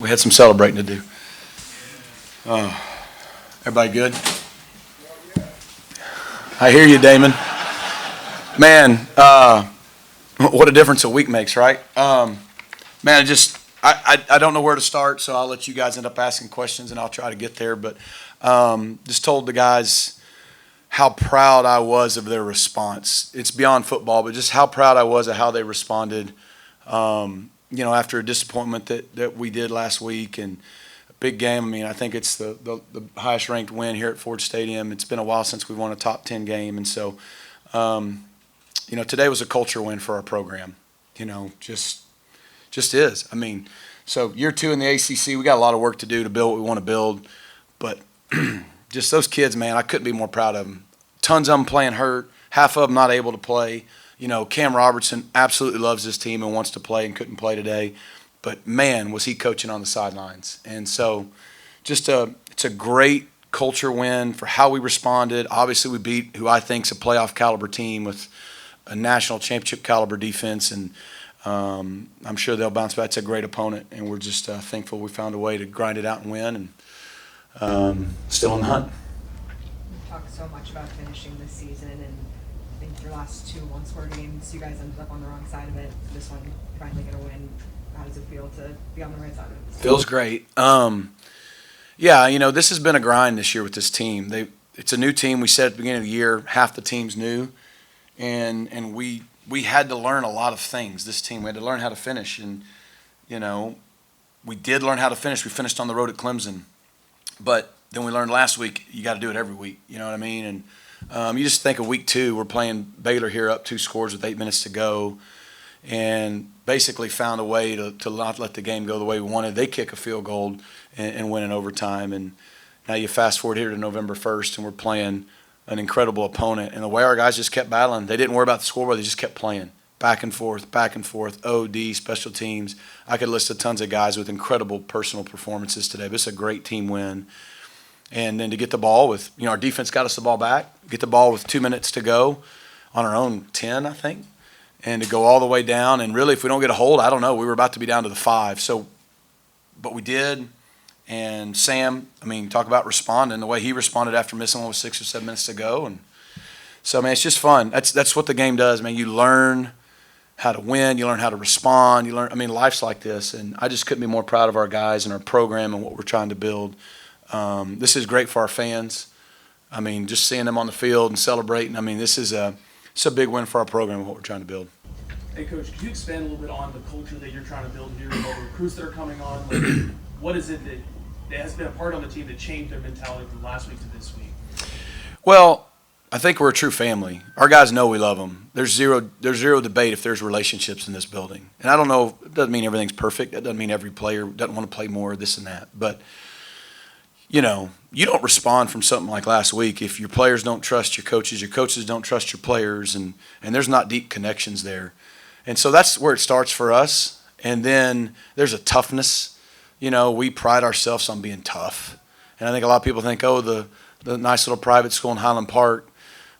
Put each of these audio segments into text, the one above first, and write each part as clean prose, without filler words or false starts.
We had some celebrating to do. Everybody good? I hear you, Damon. Man, what a difference a week makes, right? Man, I don't know where to start, so I'll let you guys end up asking questions, and I'll try to get there. But just told the guys how proud I was of their response. It's beyond football, but just how proud I was of how they responded. After a disappointment that we did last week and a big game. I mean, I think it's the highest ranked win here at Ford Stadium. It's been a while since we won a top 10 game. And so, today was a culture win for our program. Just is. I mean, so year 2 in the ACC, we got a lot of work to do to build what we want to build. But just those kids, man, I couldn't be more proud of them. Tons of them playing hurt, half of them not able to play. Cam Robertson absolutely loves this team and wants to play and couldn't play today. But, man, was he coaching on the sidelines. And so it's a great culture win for how we responded. Obviously, we beat who I think is a playoff caliber team with a national championship caliber defense. And I'm sure they'll bounce back. It's a great opponent. And we're just thankful we found a way to grind it out and win. And still in the hunt. We've talked so much about finishing this season, and I think your last 2 one-score games, you guys ended up on the wrong side of it. This one, finally going to win. How does it feel to be on the right side of it? Feels great. This has been a grind this year with this team. It's a new team. We said at the beginning of the year, half the team's new, and we had to learn a lot of things. This team, we had to learn how to finish, and we did learn how to finish. We finished on the road at Clemson, but then we learned last week you got to do it every week. You know what I mean? And you just think of week 2, we're playing Baylor here up 2 scores with 8 minutes to go, and basically found a way to not let the game go the way we wanted. They kick a field goal and win in overtime. And now you fast forward here to November 1st, and we're playing an incredible opponent. And the way our guys just kept battling, they didn't worry about the scoreboard. They just kept playing back and forth, OD, special teams. I could list tons of guys with incredible personal performances today. But it's a great team win. And then to get the ball with, our defense got us the ball back, get the ball with 2 minutes to go on our own 10, I think, and to go all the way down. And really, if we don't get a hold, I don't know. We were about to be down to the 5. But we did. And Sam, talk about responding, the way he responded after missing one with 6 or 7 minutes to go. And so, man, it's just fun. That's what the game does, man. You learn how to win. You learn how to respond. You learn. Life's like this. And I just couldn't be more proud of our guys and our program and what we're trying to build. This is great for our fans. Just seeing them on the field and celebrating. It's a big win for our program and what we're trying to build. Hey, Coach, could you expand a little bit on the culture that you're trying to build here, all the recruits that are coming on? What is it that has been a part on the team that changed their mentality from last week to this week? Well, I think we're a true family. Our guys know we love them. There's zero debate if there's relationships in this building. And I don't know, it doesn't mean everything's perfect. That doesn't mean every player doesn't want to play more, this and that. But you don't respond from something like last week if your players don't trust your coaches don't trust your players, and there's not deep connections there. And so that's where it starts for us. And then there's a toughness. We pride ourselves on being tough. And I think a lot of people think, the nice little private school in Highland Park.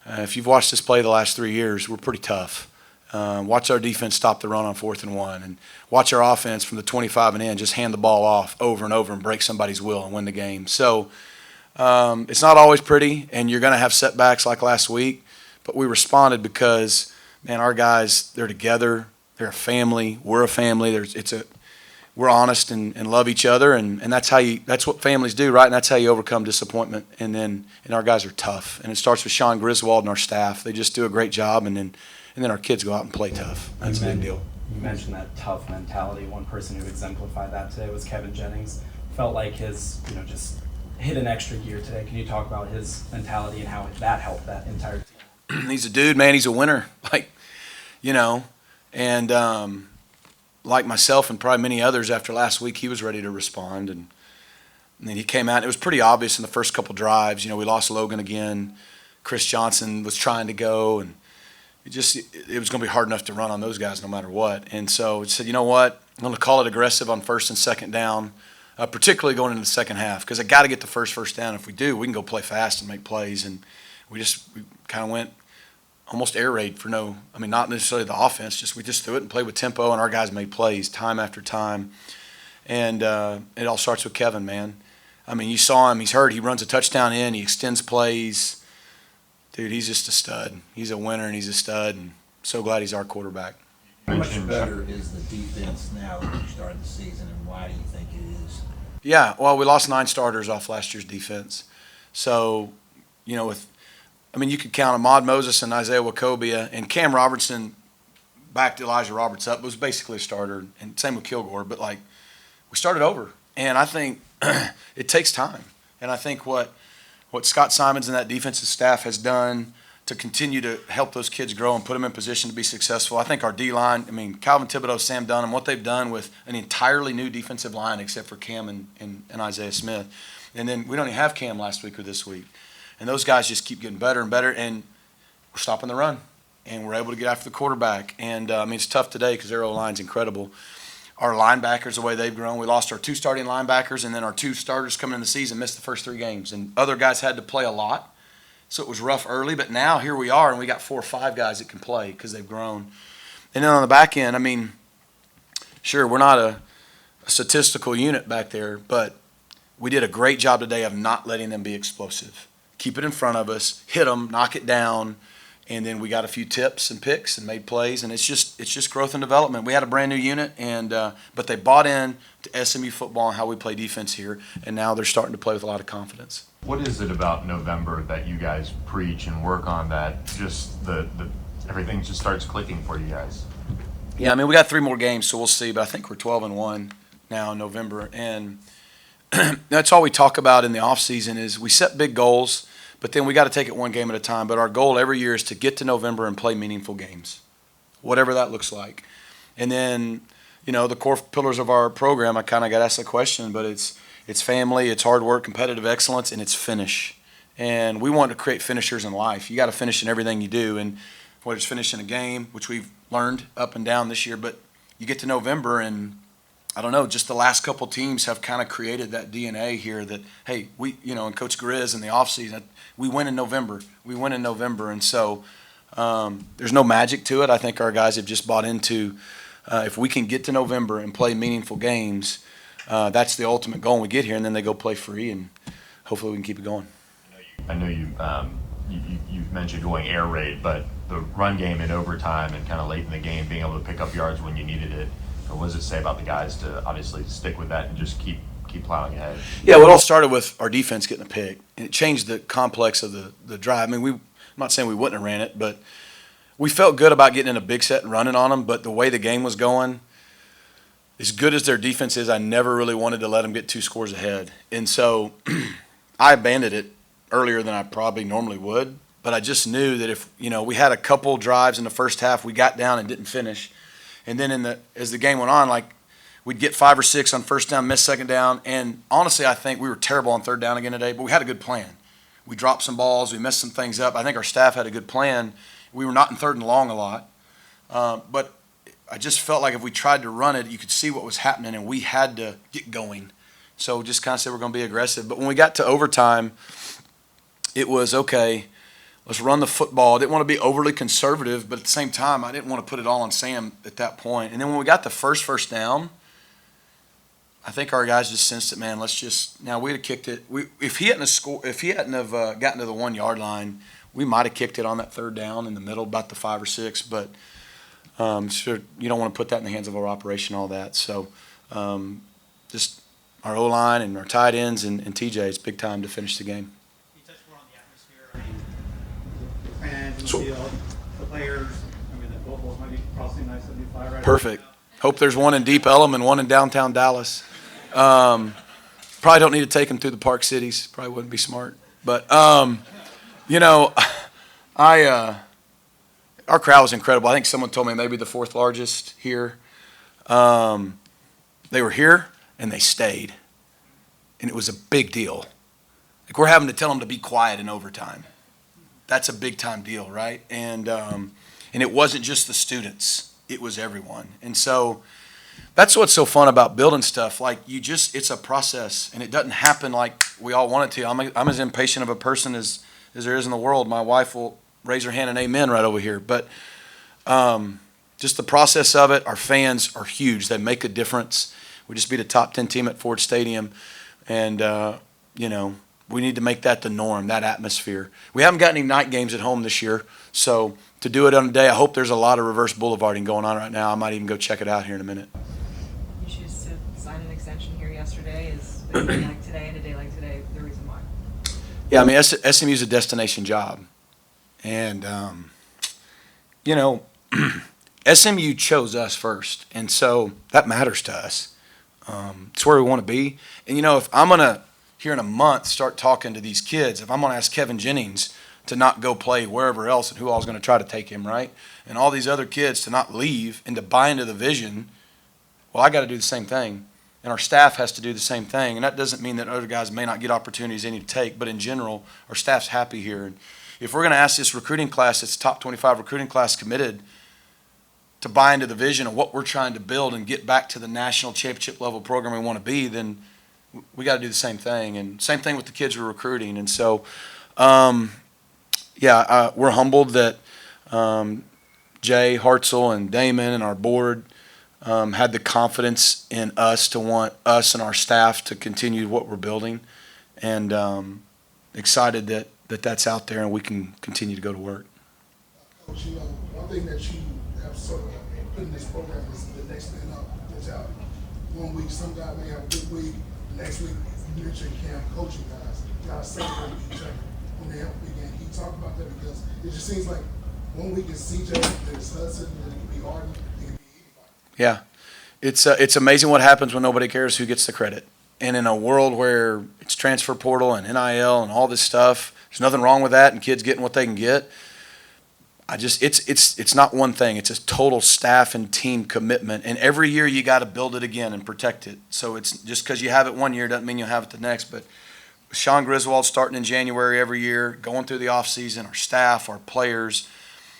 If you've watched us play the last 3 years, we're pretty tough. Watch our defense stop the run on 4th and 1, and watch our offense from the 25 and in just hand the ball off over and over and break somebody's will and win the game. So it's not always pretty, and you're going to have setbacks like last week, but we responded because, man, our guys, they're together. They're a family. We're a family. We're honest and love each other, and that's what families do, right? And that's how you overcome disappointment. And our guys are tough, and it starts with Sean Griswold and our staff. They just do a great job, and then our kids go out and play tough. That's a big deal. You mentioned that tough mentality. One person who exemplified that today was Kevin Jennings. Felt like his, just hit an extra gear today. Can you talk about his mentality and how that helped that entire team? He's a dude, man. He's a winner. And like myself and probably many others after last week, he was ready to respond. And then he came out. And it was pretty obvious in the first couple drives. We lost Logan again. Chris Johnson was trying to go, and it was going to be hard enough to run on those guys no matter what. And so it said, you know what, I'm going to call it aggressive on 1st and 2nd down, particularly going into the second half, because I got to get the first down. If we do, we can go play fast and make plays. And we kind of went almost air raid for not necessarily the offense, we just threw it and played with tempo, and our guys made plays time after time. And it all starts with Kevin, man. I mean, you saw him. He's hurt. He runs a touchdown in. He extends plays. Dude, he's just a stud. He's a winner, and he's a stud. And so glad he's our quarterback. How much better is the defense now than you started the season, and why do you think it is? Yeah, well, we lost 9 starters off last year's defense. So, you know, you could count Ahmad Moses and Isaiah Wacobia, and Cam Robertson backed Elijah Roberts up, was basically a starter, and same with Kilgore. But, like, we started over. And I think it takes time. And I think what Scott Simons and that defensive staff has done to continue to help those kids grow and put them in position to be successful. I think our D-line, Calvin Thibodeau, Sam Dunham, what they've done with an entirely new defensive line except for Cam and Isaiah Smith. And then we don't even have Cam last week or this week. And those guys just keep getting better and better, and we're stopping the run. And we're able to get after the quarterback. And, it's tough today because their O-line's incredible. Our linebackers, the way they've grown, we lost our 2 starting linebackers, and then our 2 starters coming in the season missed the first 3 games. And other guys had to play a lot. So it was rough early, but now here we are, and we got 4 or 5 guys that can play because they've grown. And then on the back end, sure, we're not a statistical unit back there, but we did a great job today of not letting them be explosive. Keep it in front of us, hit them, knock it down, and then we got a few tips and picks and made plays, and it's just growth and development. We had a brand new unit, and but they bought in to SMU football and how we play defense here, and now they're starting to play with a lot of confidence. What is it about November that you guys preach and work on that just the everything just starts clicking for you guys? Yeah, we got 3 more games, so we'll see. But I think we're 12-1 now in November, and that's all we talk about in the off season is we set big goals, but then we got to take it one game at a time. But our goal every year is to get to November and play meaningful games, whatever that looks like. And then, the core pillars of our program, I kind of got asked the question, but it's family, it's hard work, competitive excellence, and it's finish. And we want to create finishers in life. You got to finish in everything you do, and whether it's finishing a game, which we've learned up and down this year, but you get to November, and I don't know, just the last couple teams have kind of created that DNA here that, hey, we, and Coach Grizz in the offseason, we win in November. We win in November, and so there's no magic to it. I think our guys have just bought into if we can get to November and play meaningful games, that's the ultimate goal when we get here, and then they go play free, and hopefully we can keep it going. I know you mentioned going air raid, but the run game in overtime and kind of late in the game, being able to pick up yards when you needed it, what does it say about the guys to obviously stick with that and just keep plowing ahead? Yeah, well, it all started with our defense getting a pick, and it changed the complex of the drive. I'm not saying we wouldn't have ran it, but we felt good about getting in a big set and running on them, but the way the game was going, as good as their defense is, I never really wanted to let them get 2 scores ahead. And so I abandoned it earlier than I probably normally would, but I just knew that if, we had a couple drives in the first half, we got down and didn't finish. And then as the game went on, we'd get 5 or 6 on first down, miss second down. And honestly, I think we were terrible on third down again today, but we had a good plan. We dropped some balls, we messed some things up. I think our staff had a good plan. We were not in third and long a lot. But I just felt like if we tried to run it, you could see what was happening, and we had to get going. So just kind of said we're going to be aggressive. But when we got to overtime, it was, okay, let's run the football. I didn't want to be overly conservative, but at the same time, I didn't want to put it all on Sam at that point. And then when we got the first down, I think our guys just sensed it, man. We'd have kicked it. If he hadn't have gotten to the 1 yard line, we might have kicked it on that third down in the middle, about the 5 or 6. But sure, you don't want to put that in the hands of our operation, all that. So just our O-line and our tight ends and TJ, it's big time to finish the game. You touched more on the atmosphere. Fans in the field, the players. The footballs might be crossing I-75 right Perfect. Hope there's one in Deep Ellum and one in downtown Dallas. Probably don't need to take them through the Park Cities. Probably wouldn't be smart. But, our crowd was incredible. I think someone told me maybe the 4th largest here. They were here and they stayed. And it was a big deal. We're having to tell them to be quiet in overtime. That's a big time deal, right? And it wasn't just the students. It was everyone. And so that's what's so fun about building stuff. It's a process, and it doesn't happen like we all want it to. I'm as impatient of a person as there is in the world. My wife will raise her hand and amen right over here. But just the process of it, our fans are huge. They make a difference. We just beat a top 10 team at Ford Stadium, and we need to make that the norm, that atmosphere. We haven't got any night games at home this year, so to do it on a day, I hope there's a lot of reverse boulevarding going on right now. I might even go check it out here in a minute. You choose to sign an extension here yesterday. Is a day like today and a day like today the reason why? Yeah, I mean, SMU is a destination job. And, SMU chose us first. And so that matters to us. It's where we want to be. And, if I'm going to, here in a month, start talking to these kids, if I'm going to ask Kevin Jennings to not go play wherever else and who all's going to try to take him, right? And all these other kids to not leave and to buy into the vision, well, I got to do the same thing. And our staff has to do the same thing. And that doesn't mean that other guys may not get opportunities they need to take, but in general, our staff's happy here. And if we're going to ask this recruiting class, it's top 25 recruiting class committed, to buy into the vision of what we're trying to build and get back to the national championship level program we want to be, then we got to do the same thing. And same thing with the kids we're recruiting. And so, we're humbled that Jay Hartzell and Damon and our board had the confidence in us to want us and our staff to continue what we're building, and excited that that's out there and we can continue to go to work. Coach, one thing that you have sort of put in this program is the next man up mentality. One week, some guy may have a good week. The next week, you mentioned camp coaching guys celebrate each other when they have a big game. Can you talk about that? Because it just seems like one week is CJ, then it's Hudson, then it can be Harden, it can be anybody. Yeah, it's amazing what happens when nobody cares who gets the credit. And in a world where it's transfer portal and NIL and all this stuff, there's nothing wrong with that, and kids getting what they can get. It's not one thing. It's a total staff and team commitment. And every year you got to build it again and protect it. So it's just because you have it one year doesn't mean you'll have it the next. But Sean Griswold starting in January every year, going through the offseason, our staff, our players.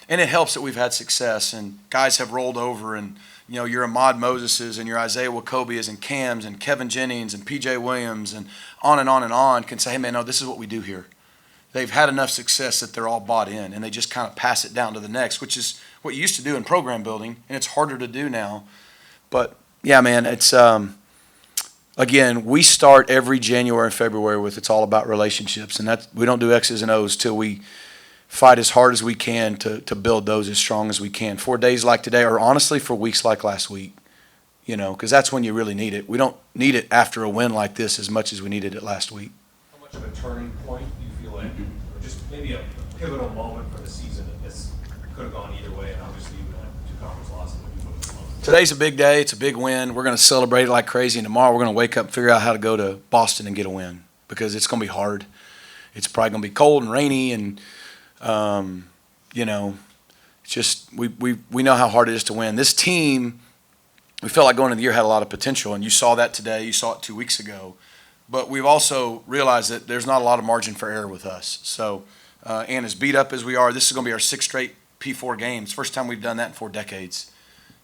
And it helps that we've had success and guys have rolled over, and your Ahmad Moses's and your Isaiah Wakobia's and Cam's and Kevin Jennings and PJ Williams and on can say, hey man, no, this is what we do here. They've had enough success that they're all bought in, and they just kind of pass it down to the next, which is what you used to do in program building, and it's harder to do now. But yeah, man, it's again, we start every January and February with it's all about relationships, and that we don't do X's and O's till we fight as hard as we can to build those as strong as we can for days like today, or honestly for weeks like last week, because that's when you really need it. We don't need it after a win like this as much as we needed it last week. How much of a turning point do you feel like, or just maybe a pivotal moment for the season that this could have gone either way, and obviously you had two conference losses when you put this moment? Today's a big day. It's a big win. We're going to celebrate it like crazy, and tomorrow we're going to wake up and figure out how to go to Boston and get a win, because it's going to be hard. It's probably going to be cold and rainy, and it's just we know how hard it is to win. This team, we felt like going into the year had a lot of potential, and you saw that today. You saw it 2 weeks ago. But we've also realized that there's not a lot of margin for error with us. So, and as beat up as we are, this is going to be our 6th straight P4 games. First time we've done that in 4 decades.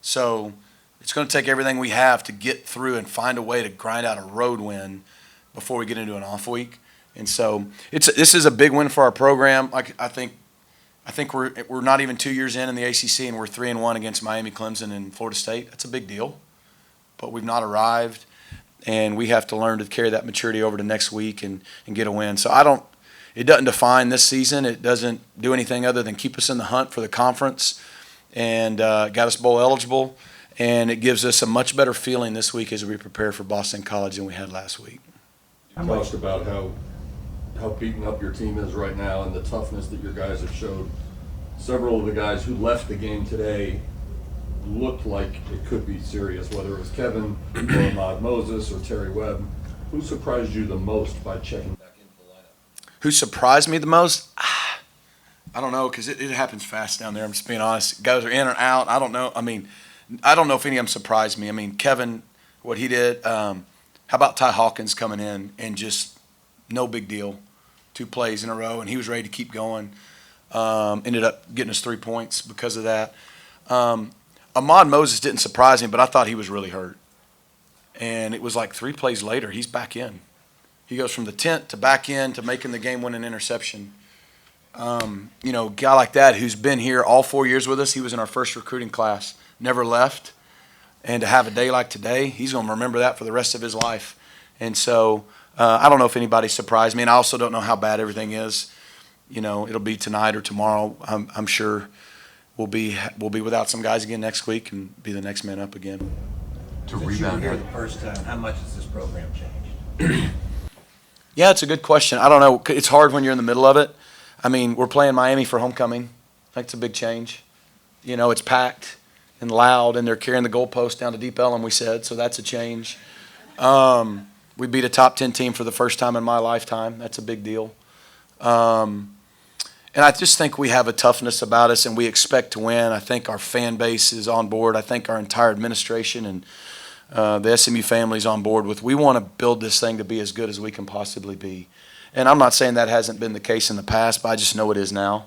So it's going to take everything we have to get through and find a way to grind out a road win before we get into an off week. And so this is a big win for our program. I think we're not even 2 years in the ACC, and we're 3-1 against Miami, Clemson, and Florida State. That's a big deal. But we've not arrived. And we have to learn to carry that maturity over to next week and get a win. So it doesn't define this season. It doesn't do anything other than keep us in the hunt for the conference, and got us bowl eligible. And it gives us a much better feeling this week as we prepare for Boston College than we had last week. You talked about how beaten up your team is right now and the toughness that your guys have showed. Several of the guys who left the game today looked like it could be serious, whether it was Kevin or Ahmad Moses or Terry Webb. Who surprised you the most by checking back into the lineup? Who surprised me the most? I don't know, because it happens fast down there. I'm just being honest. Guys are in or out. I don't know. I mean, I don't know if any of them surprised me. I mean, Kevin, what he did. How about Ty Hawkins coming in and just no big deal, 2 plays in a row, and he was ready to keep going. Ended up getting us 3 points because of that. Ahmad Moses didn't surprise me, but I thought he was really hurt. And it was like 3 plays later, he's back in. He goes from the tent to back in to making the game-winning interception. A guy like that who's been here all 4 years with us, he was in our first recruiting class, never left. And to have a day like today, he's going to remember that for the rest of his life. And so I don't know if anybody surprised me, and I also don't know how bad everything is. You know, it'll be tonight or tomorrow. I'm sure we'll be without some guys again next week and be the next man up again. To Since you were rebound. here the first time, how much has this program changed? Yeah, it's a good question. I don't know. It's hard when you're in the middle of it. I mean, we're playing Miami for homecoming. That's a big change. You know, it's packed and loud, and they're carrying the goalpost down to Deep Ellum, we said, so that's a change. We beat a top 10 team for the first time in my lifetime. That's a big deal. And I just think we have a toughness about us, and we expect to win. I think our fan base is on board. I think our entire administration and the SMU family is on board with. We want to build this thing to be as good as we can possibly be. And I'm not saying that hasn't been the case in the past, but I just know it is now.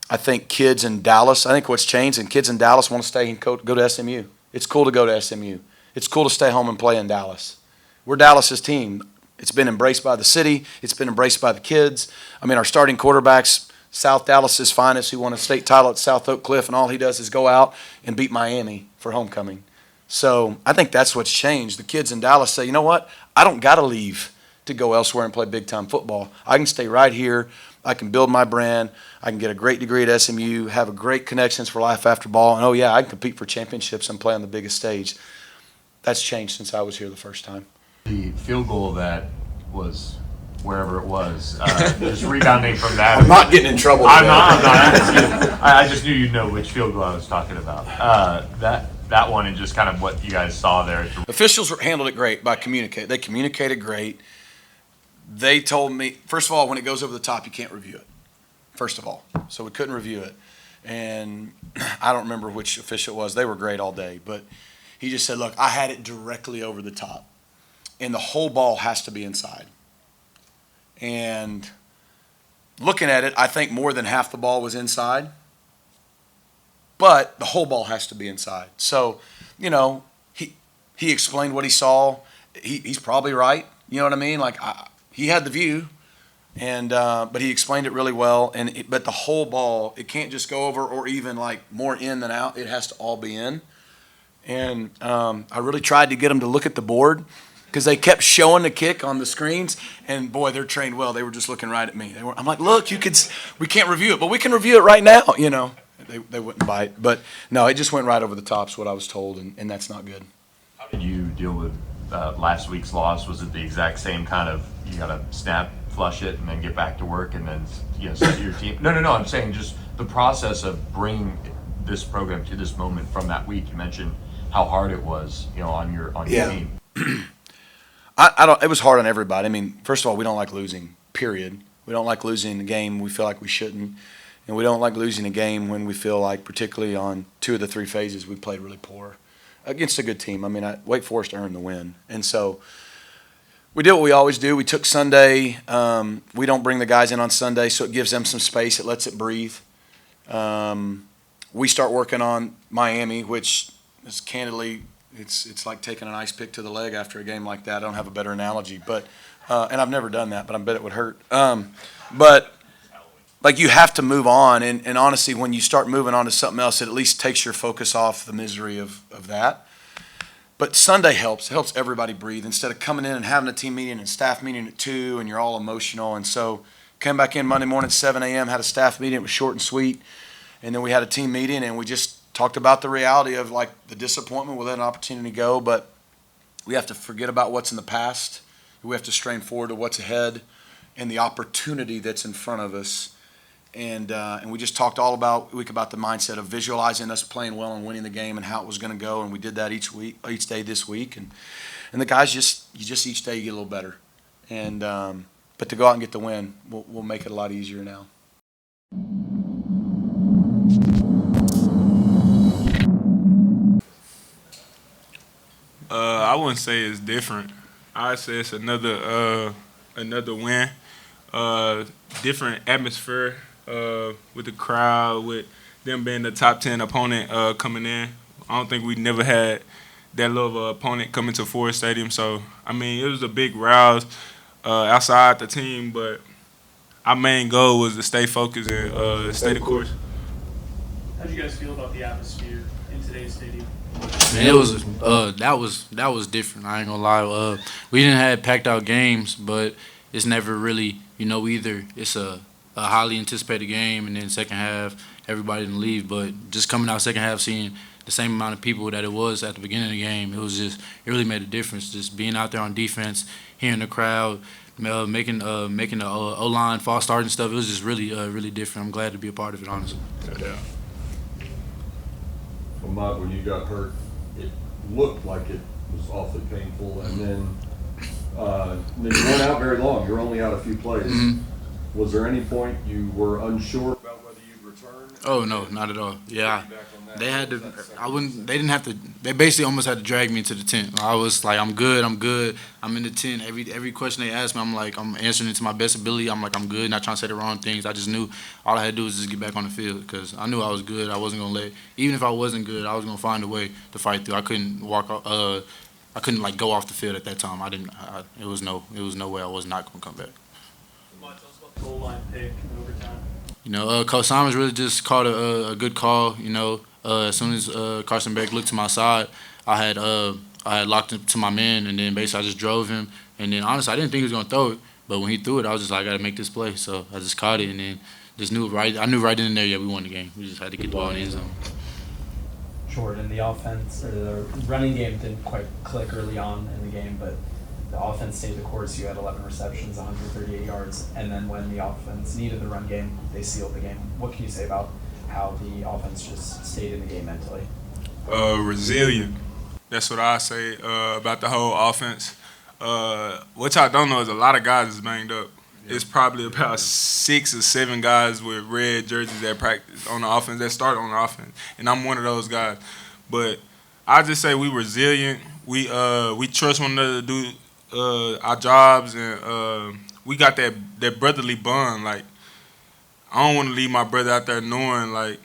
I think kids in Dallas, I think what's changed, and kids in Dallas want to stay and go to SMU. It's cool to go to SMU. It's cool to stay home and play in Dallas. We're Dallas's team. It's been embraced by the city. It's been embraced by the kids. I mean, our starting quarterback's South Dallas's finest, who won a state title at South Oak Cliff, and all he does is go out and beat Miami for homecoming. So I think that's what's changed. The kids in Dallas say, you know what? I don't got to leave to go elsewhere and play big-time football. I can stay right here. I can build my brand. I can get a great degree at SMU, have a great connections for life after ball, and, oh, yeah, I can compete for championships and play on the biggest stage. That's changed since I was here the first time. The field goal that was wherever it was, just rebounding from that. I'm not getting in trouble I'm today. not. I just knew you'd know which field goal I was talking about. That one and just kind of what you guys saw there. Officials handled it great by communicating. They communicated great. They told me, first of all, when it goes over the top, you can't review it, first of all. So we couldn't review it. And I don't remember which official it was. They were great all day. But he just said, look, I had it directly over the top. And the whole ball has to be inside. And looking at it, I think more than half the ball was inside. But the whole ball has to be inside. So, you know, he explained what he saw. He's probably right. You know what I mean? Like, he had the view, and but he explained it really well. But the whole ball, it can't just go over or even like more in than out. It has to all be in. And I really tried to get him to look at the board because they kept showing the kick on the screens. And boy, they're trained well. They were just looking right at me. I'm like, look, we can't review it, but we can review it right now. You know, they wouldn't bite. But no, it just went right over the top. Is what I was told, and that's not good. How did you deal with last week's loss? Was it the exact same kind of, you got to snap, flush it, and then get back to work and then, you know, set your team? No, I'm saying just the process of bringing this program to this moment from that week. You mentioned how hard it was, you know, on your team. It was hard on everybody. I mean, first of all, we don't like losing, period. We don't like losing a game we feel like we shouldn't. And we don't like losing a game when we feel like, particularly on 2 of the 3 phases, we played really poor against a good team. I mean, Wake Forest earned the win. And so we did what we always do. We took Sunday. We don't bring the guys in on Sunday, so it gives them some space. It lets it breathe. We start working on Miami, which is candidly, it's like taking an ice pick to the leg after a game like that. I don't have a better analogy, but and I've never done that, but I bet it would hurt. But like, you have to move on, and honestly, when you start moving on to something else, it at least takes your focus off the misery of that. But Sunday helps. It helps everybody breathe instead of coming in and having a team meeting and staff meeting at 2, and you're all emotional. And so came back in Monday morning at 7 a.m., had a staff meeting. It was short and sweet. And then we had a team meeting, and we just talked about the reality of, like, the disappointment. We'll let an opportunity go, but we have to forget about what's in the past. We have to strain forward to what's ahead and the opportunity that's in front of us. And we just talked all about the mindset of visualizing us playing well and winning the game and how it was going to go. And we did that each day this week. And the guys just each day you get a little better. And but to go out and get the win, we'll make it a lot easier now. I wouldn't say it's different. I'd say it's another win. Different atmosphere with the crowd, with them being the top 10 opponent coming in. I don't think we never had that little of an opponent coming to Ford Stadium. So, I mean, it was a big rouse outside the team, but our main goal was to stay focused and stay the course. How do you guys feel about the atmosphere in today's stadium? Man, it was that was different. I ain't gonna lie. We didn't have packed out games, but it's never really either it's a highly anticipated game and then second half everybody didn't leave. But just coming out second half, seeing the same amount of people that it was at the beginning of the game, it really made a difference. Just being out there on defense, hearing the crowd, making the O line false start and stuff. It was just really different. I'm glad to be a part of it, honestly. Yeah. Ahmad, when you got hurt, it looked like it was awfully painful, and then you weren't out very long. You're only out a few plays. Mm-hmm. Was there any point you were unsure about whether you'd return? Oh no, not at all. Yeah, they had to. I wouldn't. They didn't have to. They basically almost had to drag me into the tent. I was like, I'm good. I'm in the tent. Every question they asked me, I'm like, I'm answering it to my best ability. I'm like, I'm good. Not trying to say the wrong things. I just knew all I had to do was just get back on the field because I knew I was good. I wasn't gonna even if I wasn't good, I was gonna find a way to fight through. I couldn't walk. I couldn't like go off the field at that time. I didn't. It was no way I was not gonna come back. Tell us about the goal line pick in overtime. Coach Simons really just called a good call. As soon as Carson Beck looked to my side, I had locked him to my man, and then basically I just drove him. And then honestly, I didn't think he was gonna throw it, but when he threw it, I was just like, I gotta make this play. So I just caught it, and then just knew right. I knew right in there, yeah, we won the game. We just had to get the ball in the end zone. Jordan, the offense or the running game didn't quite click early on in the game, but the offense stayed the course. You had 11 receptions, 138 yards, and then when the offense needed the run game, they sealed the game. What can you say about how the offense just stayed in the game mentally? Resilient. That's what I say about the whole offense. What y'all don't know is a lot of guys is banged up. It's probably about 6 or 7 guys with red jerseys that practice on the offense, that start on the offense, and I'm one of those guys. But I just say we resilient. We trust one another to do our jobs, and we got that brotherly bond. Like I don't want to leave my brother out there knowing like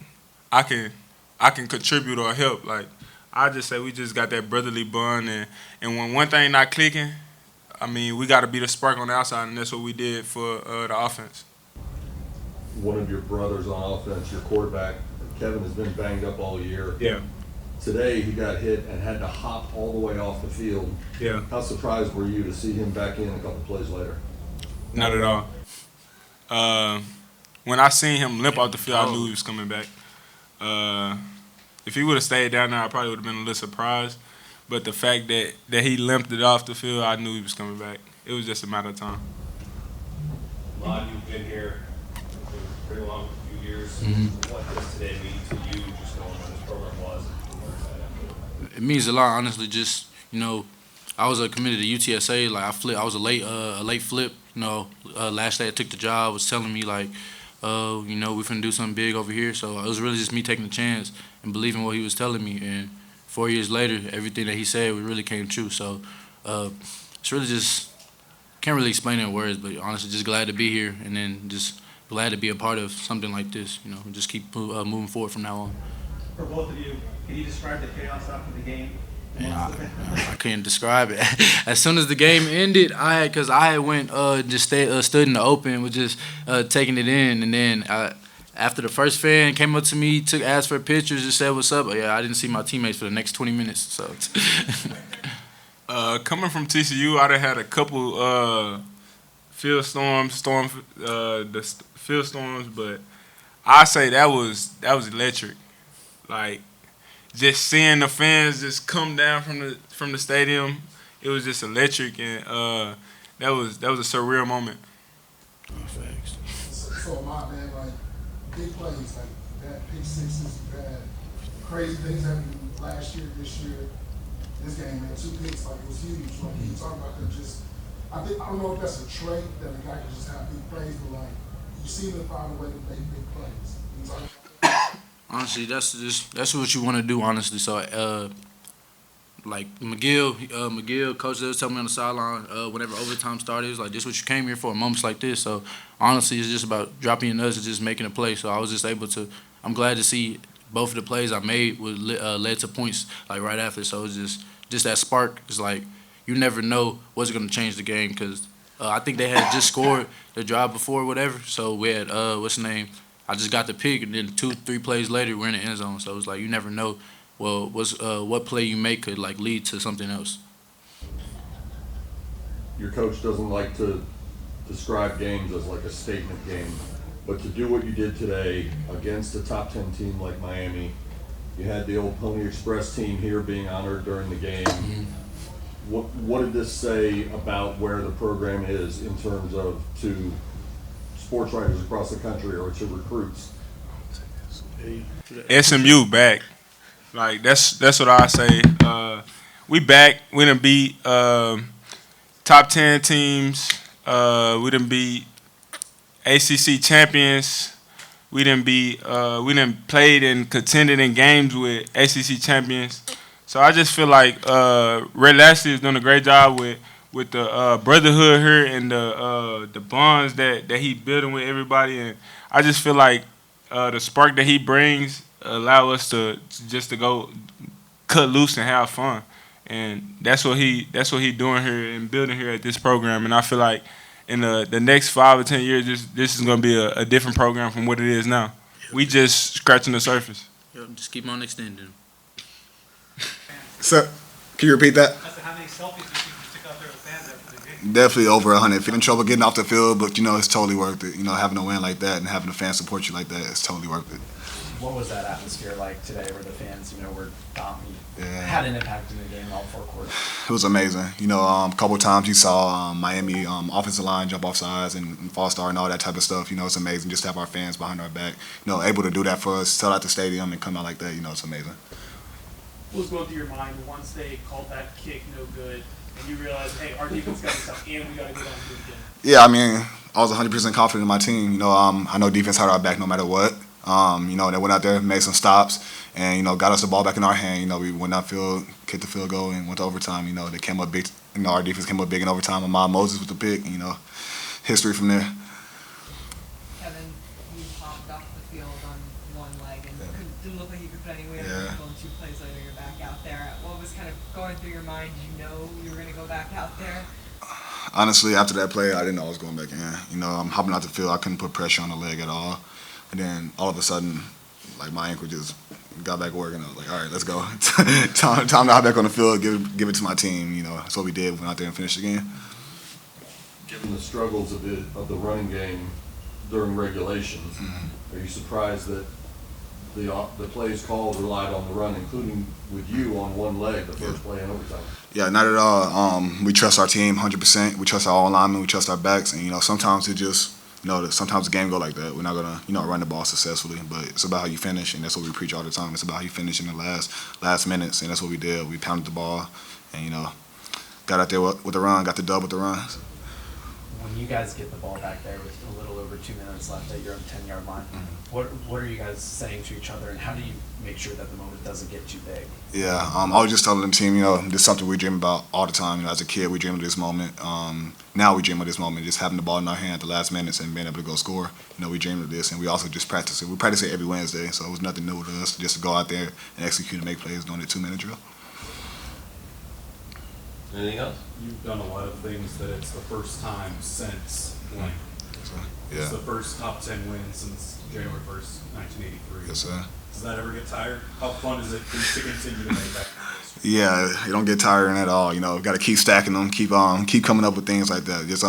I can contribute or help. Like I just say we just got that brotherly bond, and when one thing not clicking, I mean, we got to be the spark on the outside, and that's what we did for the offense. One of your brothers on offense, your quarterback, Kevin, has been banged up all year. Yeah. Today he got hit and had to hop all the way off the field. Yeah. How surprised were you to see him back in a couple plays later? Not at all. When I seen him limp off the field, I knew he was coming back. If he would have stayed down there, I probably would have been a little surprised. But the fact that he limped it off the field, I knew he was coming back. It was just a matter of time. Lon, you've been here for a pretty long few years. Mm-hmm. What does today mean to you, just knowing what this program was? It means a lot, honestly. Just I was committed to UTSA. Like I was a late flip. Last day I took the job was telling me like, we're finna do something big over here. So it was really just me taking a chance and believing what he was telling me. And 4 years later, everything that he said really came true. So it's really just can't really explain it in words, but honestly, just glad to be here, and then just glad to be a part of something like this. Just keep moving forward from now on. For both of you, can you describe the chaos after the game? Man, I couldn't describe it. As soon as the game ended, I had went stood in the open, was just taking it in, and then after the first fan came up to me, asked for pictures, just said what's up. But yeah, I didn't see my teammates for the next 20 minutes. So coming from TCU, I done had a couple field storms, but I say that was electric. Like just seeing the fans just come down from the stadium, it was just electric, and that was a surreal moment. Thanks. So my man, like big plays, like that pick sixes, bad, crazy things happened last year, this year, this game, man. 2 picks, like it was huge. Like you talk about them, just I don't know if that's a trait that a guy can just have big plays, but like you seem to find a way to make big plays. You know what I'm saying? Honestly, that's what you want to do. Honestly, so like McGill, coach does tell me on the sideline whenever overtime started, he was like, "This is what you came here for, moments like this." So honestly, it's just about dropping your nuts and just making a play. So I was just able to. I'm glad to see both of the plays I made led to points like right after. So it's just that spark. It's like you never know what's going to change the game because I think they had just scored the drive before, whatever. So we had what's the name? I just got the pick, and then 2-3 plays later, we're in the end zone. So it's like you never know what play you make could like lead to something else. Your coach doesn't like to describe games as like a statement game, but to do what you did today against a top 10 team like Miami, you had the old Pony Express team here being honored during the game. What did this say about where the program is in terms of to sports writers across the country or to recruits? SMU back. Like that's what I say. We back. We done beat top 10 teams. We done beat ACC champions. We done played and contended in games with ACC champions. So I just feel like Rhett Lashlee is doing a great job with the brotherhood here and the bonds that he building with everybody. And I just feel like the spark that he brings allow us to go cut loose and have fun. And that's what he doing here and building here at this program. And I feel like in the next 5 or 10 years, this is going to be a different program from what it is now. We just scratching the surface. Just keep on extending. So, can you repeat that? I said, how many selfies do you think you took out there with fans after the game? Definitely over 100. In trouble getting off the field, but it's totally worth it. Having a win like that and having the fans support you like that, it's totally worth it. What was that atmosphere like today where the fans, were dominant, Yeah. had an impact in the game in all 4 quarters? It was amazing. A couple of times you saw Miami offensive line jump off sides and false start and all that type of stuff. It's amazing just to have our fans behind our back. Able to do that for us, sell out the stadium and come out like that. It's amazing. What was going through your mind once they called that kick no good and you realized, hey, our defense got this up and we got to get on to it again? Yeah, I was 100% confident in my team. I know defense had our back no matter what. They went out there, made some stops, and got us the ball back in our hand. We went downfield, kicked the field goal, and went to overtime. They came up big. Our defense came up big in overtime. Ahmad Moses with the pick. History from there. Kevin, you popped off the field on one leg and didn't look like you could put any weight on the ankle, and 2 plays later you're back out there. What was kind of going through your mind? Did you know you were going to go back out there? Honestly, after that play, I didn't know I was going back in. I'm hopping out the field. I couldn't put pressure on the leg at all. And then all of a sudden, like my ankle just got back working. I was like, all right, let's go. time to hop back on the field, give it to my team. That's what we did. We went out there and finished the game. Given the struggles of the running game during regulation, are you surprised that the plays called relied on the run, including with you on one leg, the first play in overtime? Yeah, not at all. We trust our team 100%. We trust our all-linemen. We trust our backs. And, sometimes it just, sometimes the game go like that. We're not going to, run the ball successfully. But it's about how you finish, and that's what we preach all the time. It's about how you finish in the last minutes, and that's what we did. We pounded the ball and, got out there with the run, got the dub with the runs. When you guys get the ball back there with a little over 2 minutes left at your own 10-yard line, what are you guys saying to each other, and how do you make sure that the moment doesn't get too big? Yeah, I was just telling the team, this is something we dream about all the time. As a kid, we dream of this moment. Now we dream of this moment, just having the ball in our hand at the last minutes and being able to go score. We dream of this, and we also just practice it. We practice it every Wednesday, so it was nothing new to us just to go out there and execute and make plays during the 2-minute drill. Anything else? You've done a lot of things that it's the first time since when? Yeah. It's the first top 10 win since January 1st, 1983. Yes, sir. Does that ever get tired? How fun is it to continue to make that? Yeah, you don't get tiring at all. Got to keep stacking them, keep coming up with things like that. Just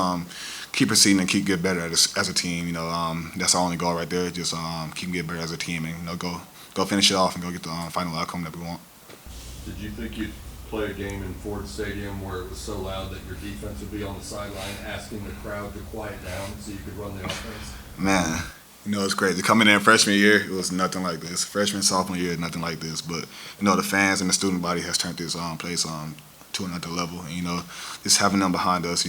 keep proceeding and keep getting better as a team. That's our only goal right there. Just keep getting better as a team and go finish it off and go get the final outcome that we want. Did you think you'd play a game in Ford Stadium where it was so loud that your defense would be on the sideline asking the crowd to quiet down so you could run the offense? Man, it's crazy. Coming in freshman year, it was nothing like this. Freshman, sophomore year, nothing like this. But, the fans and the student body has turned this place to another level. And, just having them behind us,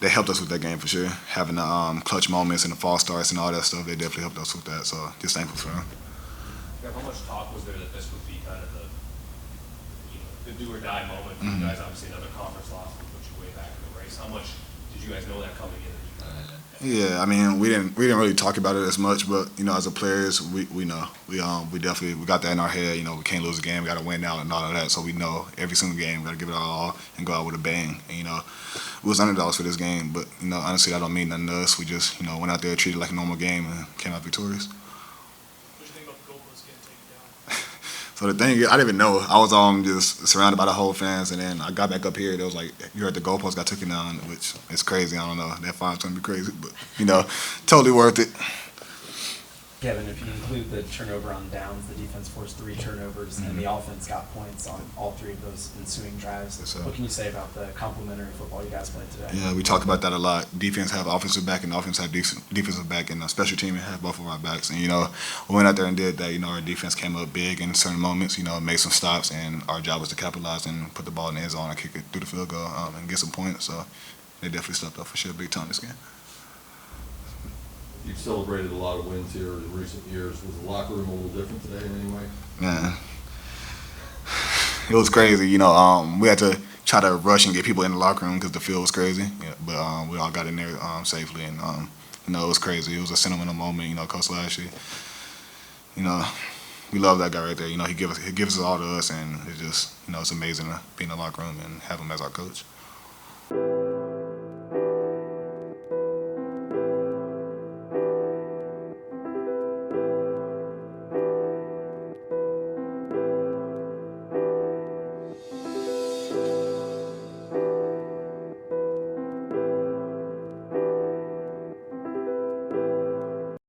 they helped us with that game for sure. Having the clutch moments and the false starts and all that stuff, they definitely helped us with that. So, just thankful for them. How much talk was there that this would be kind of the do or die moment for you guys? Obviously, another conference loss would put you way back in the race. How much did you guys know that coming in? Yeah, we didn't really talk about it as much, but as a players, we know we definitely got that in our head. We can't lose a game, we got to win now and all of that. So we know every single game we got to give it our all and go out with a bang. And, we was underdogs for this game, but honestly, that don't mean nothing to us. We just went out there, treated it like a normal game, and came out victorious. What do you think about the goalpost getting taken down? So the thing is, I didn't even know. I was just surrounded by the whole fans, and then I got back up here. There was like, you heard the goalpost got taken down, which is crazy. I don't know. That fine's gonna be crazy, but totally worth it. Kevin, if you include the turnover on downs, the defense forced 3 turnovers, and the offense got points on all 3 of those ensuing drives. Yes, sir. What can you say about the complementary football you guys played today? Yeah, we talk about that a lot. Defense have offensive back, and offense have defensive back, and special team have both of our backs. And we went out there and did that. Our defense came up big in certain moments. Made some stops, and our job was to capitalize and put the ball in the end zone and kick it through the field goal and get some points. So they definitely stepped up for sure, big time this game. You've celebrated a lot of wins here in recent years. Was the locker room a little different today in any way? Man, it was crazy. We had to try to rush and get people in the locker room because the field was crazy. Yeah, but we all got in there safely, and it was crazy. It was a sentimental moment. Coach Lashlee. We love that guy right there. He gives it all to us, and it's just it's amazing to be in the locker room and have him as our coach.